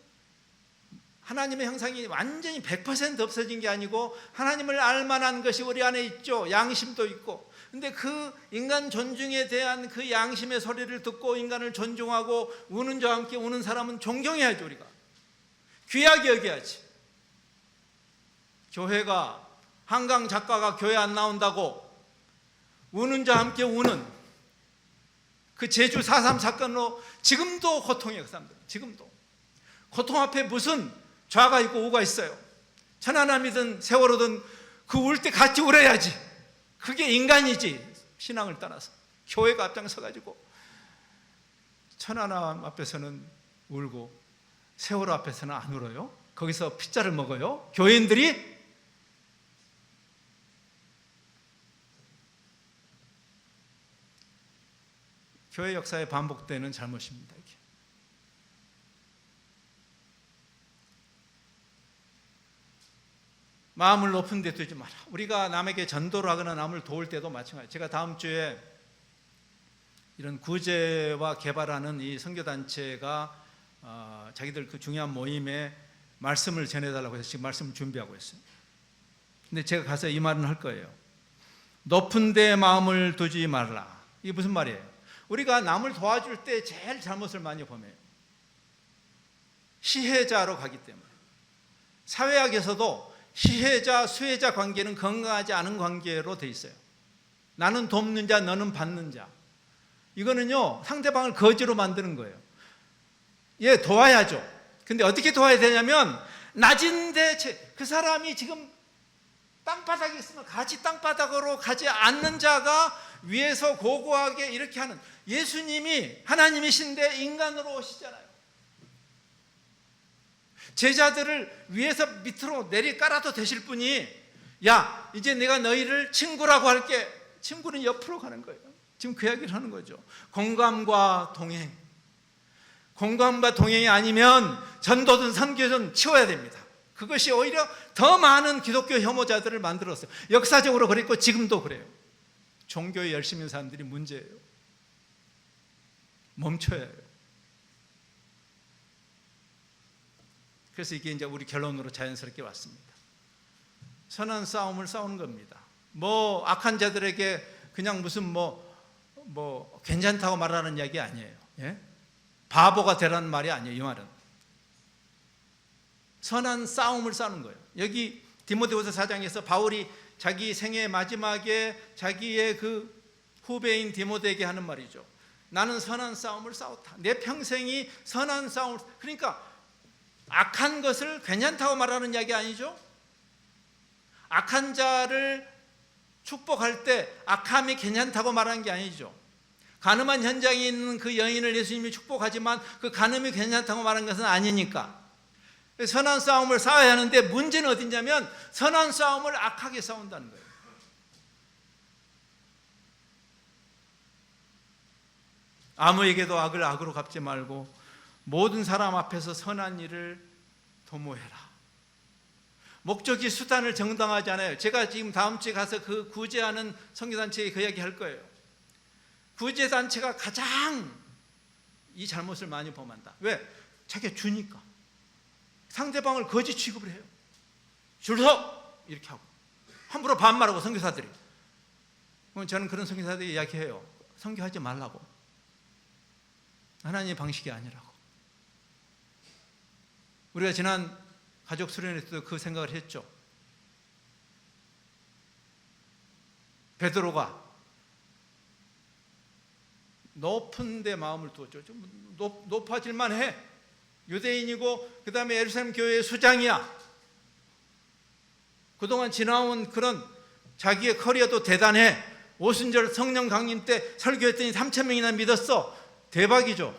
하나님의 형상이 완전히 100% 없어진 게 아니고 하나님을 알만한 것이 우리 안에 있죠. 양심도 있고. 근데 그 인간 존중에 대한 그 양심의 소리를 듣고 인간을 존중하고 우는 자와 함께 우는 사람은 존경해야죠. 우리가 귀하게 여겨야지. 교회가, 한강 작가가 교회 안 나온다고 우는 자와 함께 우는 그 제주 4.3 사건으로 지금도 고통해요. 그 사람들 지금도 고통 앞에 무슨 좌가 있고 우가 있어요. 천하남이든 세월호든 그 울 때 같이 울어야지. 그게 인간이지. 신앙을 떠나서 교회가 앞장서가지고 천하남 앞에서는 울고 세월호 앞에서는 안 울어요. 거기서 피자를 먹어요. 교인들이. 교회 역사에 반복되는 잘못입니다. 이게. 마음을 높은 데 두지 마라. 우리가 남에게 전도를 하거나 남을 도울 때도 마찬가지. 제가 다음 주에 이런 구제와 개발하는 이 선교단체가 자기들 그 중요한 모임에 말씀을 전해달라고 해서 지금 말씀을 준비하고 있어요. 근데 제가 가서 이 말은 할 거예요. 높은 데 마음을 두지 말라. 이게 무슨 말이에요? 우리가 남을 도와줄 때 제일 잘못을 많이 범해요. 시혜자로 가기 때문에. 사회학에서도 시혜자, 수혜자 관계는 건강하지 않은 관계로 돼 있어요. 나는 돕는 자, 너는 받는 자. 이거는요, 상대방을 거지로 만드는 거예요. 예, 도와야죠. 근데 어떻게 도와야 되냐면, 낮은데 그 사람이 지금 땅바닥에 있으면 같이 땅바닥으로 가지 않는 자가 위에서 고고하게 이렇게 하는, 예수님이 하나님이신데 인간으로 오시잖아요. 제자들을 위에서 밑으로 내리 깔아도 되실 분이, 야, 이제 내가 너희를 친구라고 할게. 친구는 옆으로 가는 거예요. 지금 그 이야기를 하는 거죠. 공감과 동행. 공감과 동행이 아니면 전도든 선교든 치워야 됩니다. 그것이 오히려 더 많은 기독교 혐오자들을 만들었어요. 역사적으로 그랬고 지금도 그래요. 종교에 열심히 있는 사람들이 문제예요. 멈춰야 해요. 그래서 이게 이제 우리 결론으로 자연스럽게 왔습니다. 선한 싸움을 싸우는 겁니다. 뭐 악한 자들에게 그냥 무슨 뭐 괜찮다고 말하는 이야기 아니에요. 예? 바보가 되라는 말이 아니에요. 이 말은 선한 싸움을 싸우는 거예요. 여기 디모데후서 4장에서 바울이 자기 생애 마지막에 자기의 그 후배인 디모데에게 하는 말이죠. 나는 선한 싸움을 싸웠다. 내 평생이 선한 싸움을. 그러니까 악한 것을 괜찮다고 말하는 이야기 아니죠? 악한 자를 축복할 때 악함이 괜찮다고 말하는 게 아니죠. 간음한 현장에 있는 그 여인을 예수님이 축복하지만 그 간음이 괜찮다고 말하는 것은 아니니까 선한 싸움을 싸워야 하는데, 문제는 어디냐면 선한 싸움을 악하게 싸운다는 거예요. 아무에게도 악을 악으로 갚지 말고 모든 사람 앞에서 선한 일을 도모해라. 목적이 수단을 정당하지 않아요. 제가 지금 다음 주에 가서 그 구제하는 선교단체에 그 이야기 할 거예요. 구제단체가 가장 이 잘못을 많이 범한다. 왜? 자기가 주니까. 상대방을 거지 취급을 해요. 줄 서! 이렇게 하고 함부로 반말하고, 선교사들이. 저는 그런 선교사들이 이야기해요. 선교하지 말라고. 하나님의 방식이 아니라고. 우리가 지난 가족 수련회에서도 그 생각을 했죠. 베드로가 높은 데 마음을 두었죠. 좀 높아질만 해. 유대인이고 그 다음에 예루살렘 교회의 수장이야. 그동안 지나온 그런 자기의 커리어도 대단해. 오순절 성령 강림 때 설교했더니 3,000명이나 믿었어. 대박이죠.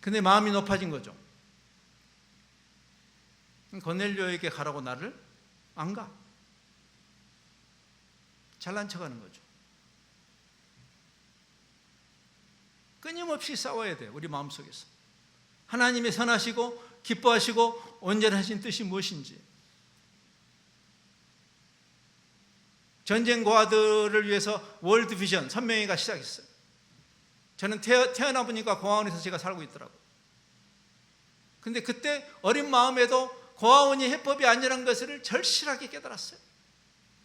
근데 마음이 높아진 거죠. 고넬료에게 가라고 나를 안 가. 잘난 척하는 거죠. 끊임없이 싸워야 돼요. 우리 마음속에서 하나님의 선하시고 기뻐하시고 온전하신 뜻이 무엇인지. 전쟁 고아들을 위해서 월드 비전 선명회가 시작했어요. 저는 태어나 보니까 고아원에서 제가 살고 있더라고요. 근데 그때 어린 마음에도 고아원이 해법이 아니라는 것을 절실하게 깨달았어요.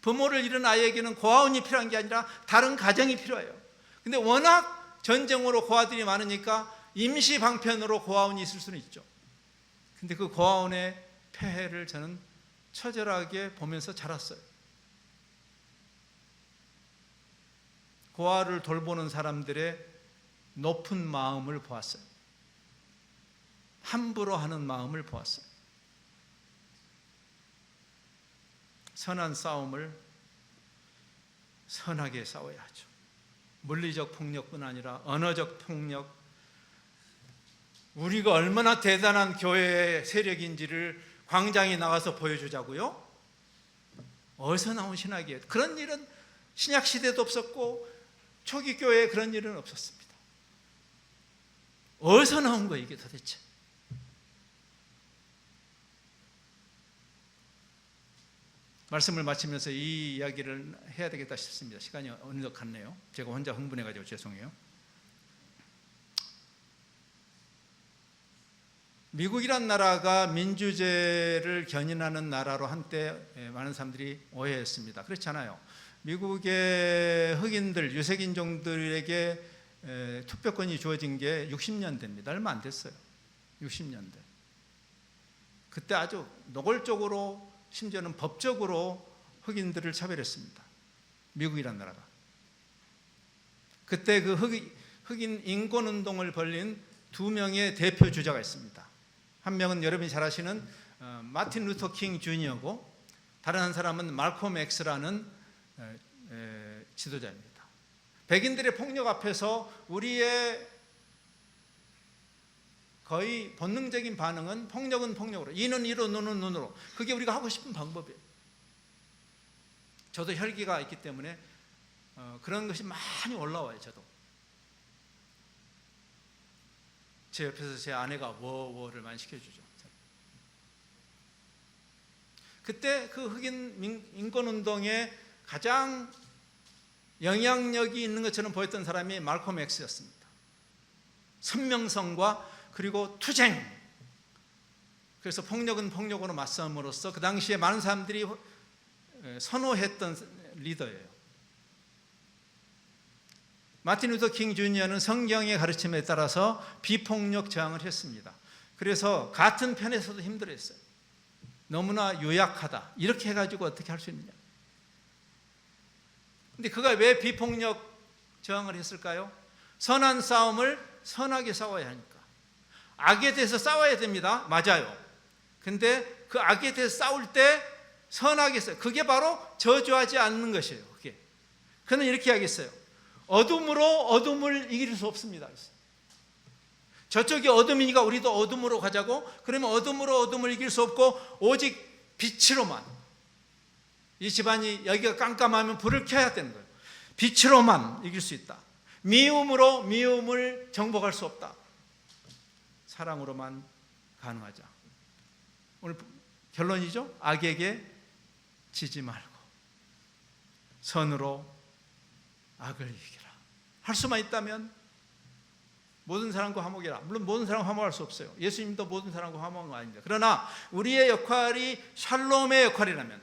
부모를 잃은 아이에게는 고아원이 필요한 게 아니라 다른 가정이 필요해요. 근데 워낙 전쟁으로 고아들이 많으니까 임시 방편으로 고아원이 있을 수는 있죠. 근데 그 고아원의 폐해를 저는 처절하게 보면서 자랐어요. 고아를 돌보는 사람들의 높은 마음을 보았어요. 함부로 하는 마음을 보았어요. 선한 싸움을 선하게 싸워야 하죠. 물리적 폭력뿐 아니라 언어적 폭력, 우리가 얼마나 대단한 교회의 세력인지를 광장에 나가서 보여주자고요? 어디서 나온 신학이에요? 그런 일은 신약 시대도 없었고 초기 교회에 그런 일은 없었습니다. 어디서 나온 거예요, 이게 도대체? 말씀을 마치면서 이 이야기를 해야 되겠다 싶습니다. 시간이 어느덧 갔네요. 제가 혼자 흥분해가지고 죄송해요. 미국이란 나라가 민주제를 견인하는 나라로 한때 많은 사람들이 오해했습니다. 그렇잖아요. 미국의 흑인들, 유색인종들에게 투표권이 주어진 게 60년대입니다. 얼마 안 됐어요. 60년대. 그때 아주 노골적으로, 심지어는 법적으로 흑인들을 차별했습니다. 미국이란 나라가. 그때 그 흑인 인권운동을 벌린 두 명의 대표 주자가 있습니다. 한 명은 여러분이 잘 아시는 마틴 루터 킹 주니어고, 다른 한 사람은 말콤 엑스라는 지도자입니다. 백인들의 폭력 앞에서 우리의 거의 본능적인 반응은 폭력은 폭력으로, 이는 이로, 눈은 눈으로. 그게 우리가 하고 싶은 방법이에요. 저도 혈기가 있기 때문에 그런 것이 많이 올라와요. 저도. 제 옆에서 제 아내가 워워를 많이 시켜주죠. 그때 그 흑인 인권운동에 가장 영향력이 있는 것처럼 보였던 사람이 말콤 엑스였습니다. 선명성과 그리고 투쟁. 그래서 폭력은 폭력으로 맞서함으로써 그 당시에 많은 사람들이 선호했던 리더예요. 마틴 루터 킹 주니어는 성경의 가르침에 따라서 비폭력 저항을 했습니다. 그래서 같은 편에서도 힘들었어요. 너무나 요약하다. 이렇게 해가지고 어떻게 할 수 있느냐. 근데 그가 왜 비폭력 저항을 했을까요? 선한 싸움을 선하게 싸워야 하니까. 악에 대해서 싸워야 됩니다. 맞아요. 근데 그 악에 대해서 싸울 때 선하게 써요. 그게 바로 저주하지 않는 것이에요. 그는 이렇게 이야기했어요. 어둠으로 어둠을 이길 수 없습니다. 저쪽이 어둠이니까 우리도 어둠으로 가자고. 그러면 어둠으로 어둠을 이길 수 없고 오직 빛으로만, 이 집안이 여기가 깜깜하면 불을 켜야 되는 거예요. 빛으로만 이길 수 있다. 미움으로 미움을 정복할 수 없다. 사랑으로만 가능하자. 오늘 결론이죠. 악에게 지지 말고 선으로 악을 이기라. 할 수만 있다면 모든 사람과 화목이라. 물론 모든 사람과 화목할 수 없어요. 예수님도 모든 사람과 화목한 거 아닙니다. 그러나 우리의 역할이 샬롬의 역할이라면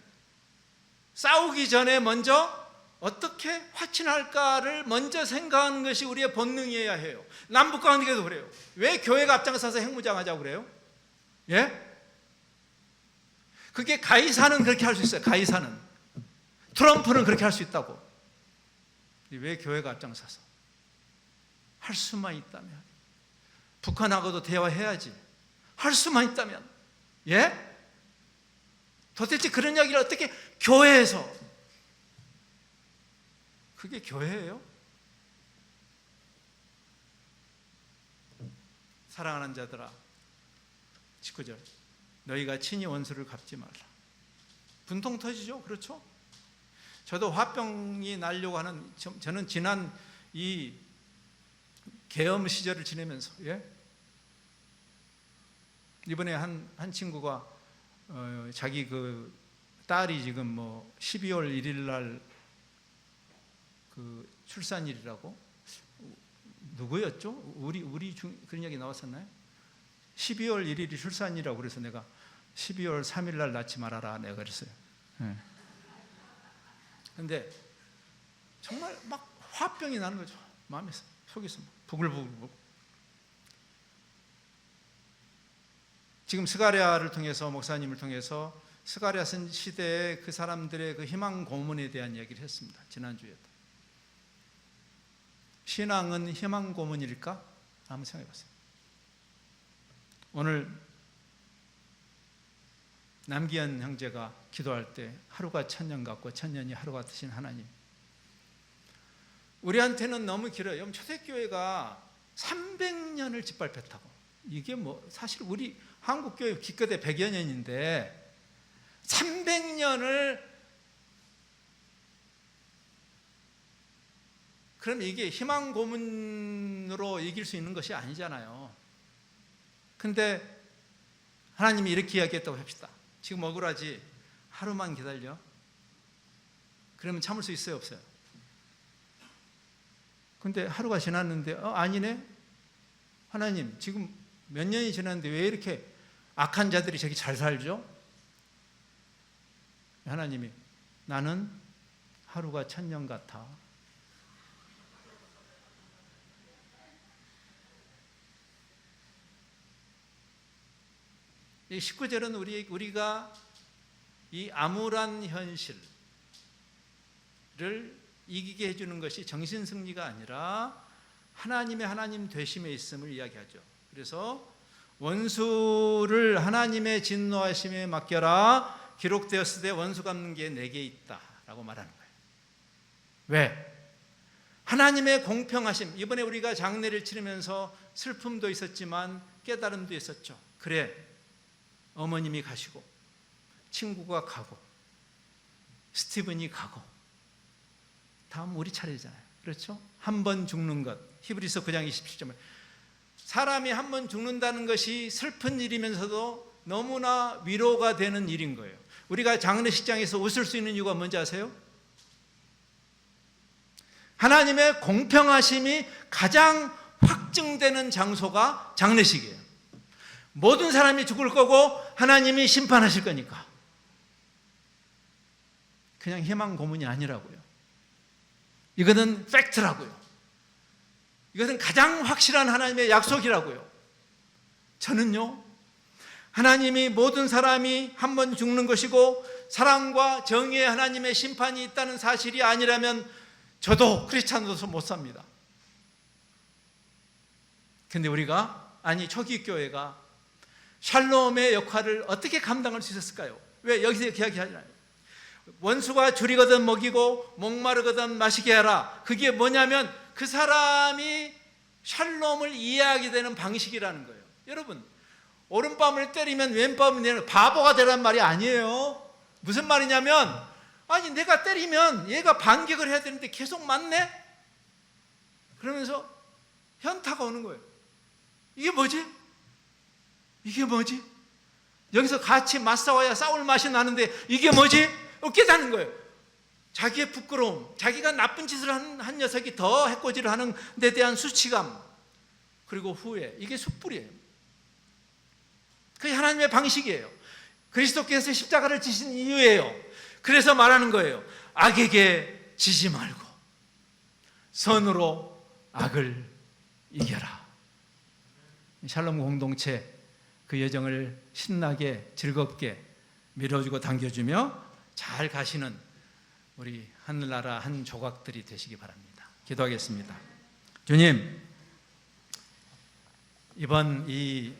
싸우기 전에 먼저 어떻게 화친할까를 먼저 생각하는 것이 우리의 본능이어야 해요. 남북관계도 그래요. 왜 교회가 앞장서서 핵무장하자고 그래요? 예? 그게 가이사는 그렇게 할 수 있어요. 가이사는. 트럼프는 그렇게 할 수 있다고. 왜 교회가 앞장서서? 할 수만 있다면. 북한하고도 대화해야지. 할 수만 있다면. 예? 도대체 그런 이야기를 어떻게 교회에서? 그게 교회예요? 사랑하는 자들아, 19절, 너희가 친히 원수를 갚지 말라. 분통 터지죠? 그렇죠? 저도 화병이 나려고 하는, 저는 지난 이 계엄 시절을 지내면서, 예? 이번에 한 친구가 자기 그 딸이 지금 뭐 12월 1일 날 그 출산일이라고, 누구였죠? 우리 그런 얘기 나왔었나요? 12월 1일이 출산이라고 그래서 내가 12월 3일 날 낳지 말아라 내가 그랬어요. 근데 정말 막 화병이 나는 거죠. 마음에서, 속에서 부글부글. 지금 스가랴를 통해서, 목사님을 통해서 스가랴 쓴 시대의 그 사람들의 그 희망 고문에 대한 얘기를 했습니다. 지난주에도. 신앙은 희망 고문일까? 한번 생각해 보세요. 오늘 남기현 형제가 기도할 때 하루가 천년 같고 천년이 하루 같으신 하나님, 우리한테는 너무 길어요. 초대교회가 300년을 짓밟혔다고. 이게 뭐 사실 우리 한국교회 기껏해 100여 년인데 300년을, 그럼 이게 희망 고문으로 이길 수 있는 것이 아니잖아요. 근데 하나님이 이렇게 이야기했다고 합시다. 지금 억울하지? 하루만 기다려. 그러면 참을 수 있어요, 없어요? 근데 하루가 지났는데 아니네? 하나님 지금 몇 년이 지났는데 왜 이렇게 악한 자들이 저기 잘 살죠? 하나님이, 나는 하루가 천년 같아. 이 19절은 우리가 이 암울한 현실을 이기게 해주는 것이 정신승리가 아니라 하나님의 하나님 되심에 있음을 이야기하죠. 그래서 원수를 하나님의 진노하심에 맡겨라. 기록되었을 때 원수 갚는 게 내게 있다 라고 말하는 거예요. 왜? 하나님의 공평하심. 이번에 우리가 장례를 치르면서 슬픔도 있었지만 깨달음도 있었죠. 그래, 어머님이 가시고 친구가 가고 스티븐이 가고 다음 우리 차례잖아요. 그렇죠? 한 번 죽는 것. 히브리서 9장 27절. 사람이 한 번 죽는다는 것이 슬픈 일이면서도 너무나 위로가 되는 일인 거예요. 우리가 장례식장에서 웃을 수 있는 이유가 뭔지 아세요? 하나님의 공평하심이 가장 확증되는 장소가 장례식이에요. 모든 사람이 죽을 거고 하나님이 심판하실 거니까. 그냥 희망 고문이 아니라고요. 이거는 팩트라고요. 이것은 가장 확실한 하나님의 약속이라고요. 저는요, 하나님이 모든 사람이 한 번 죽는 것이고 사랑과 정의의 하나님의 심판이 있다는 사실이 아니라면 저도 크리스찬으로서 못 삽니다. 근데 우리가, 아니 초기 교회가 샬롬의 역할을 어떻게 감당할 수 있었을까요? 왜 여기서 이야기하잖아요. 원수가 줄이거든 먹이고 목마르거든 마시게 하라. 그게 뭐냐면 그 사람이 샬롬을 이해하게 되는 방식이라는 거예요. 여러분, 오른밤을 때리면 왼밤을 내는 바보가 되란 말이 아니에요. 무슨 말이냐면, 아니 내가 때리면 얘가 반격을 해야 되는데 계속 맞네? 그러면서 현타가 오는 거예요. 이게 뭐지? 이게 뭐지? 여기서 같이 맞싸워야 싸울 맛이 나는데 이게 뭐지? 깨닫는 거예요. 자기의 부끄러움, 자기가 나쁜 짓을 한 녀석이 더 해코지를 하는 데 대한 수치감, 그리고 후회, 이게 숯불이에요. 그게 하나님의 방식이에요. 그리스도께서 십자가를 지신 이유예요. 그래서 말하는 거예요. 악에게 지지 말고 선으로 악을 이겨라. 샬롬 공동체 그 여정을 신나게 즐겁게 밀어주고 당겨주며 잘 가시는 우리 하늘나라 한 조각들이 되시기 바랍니다. 기도하겠습니다. 주님, 이번 이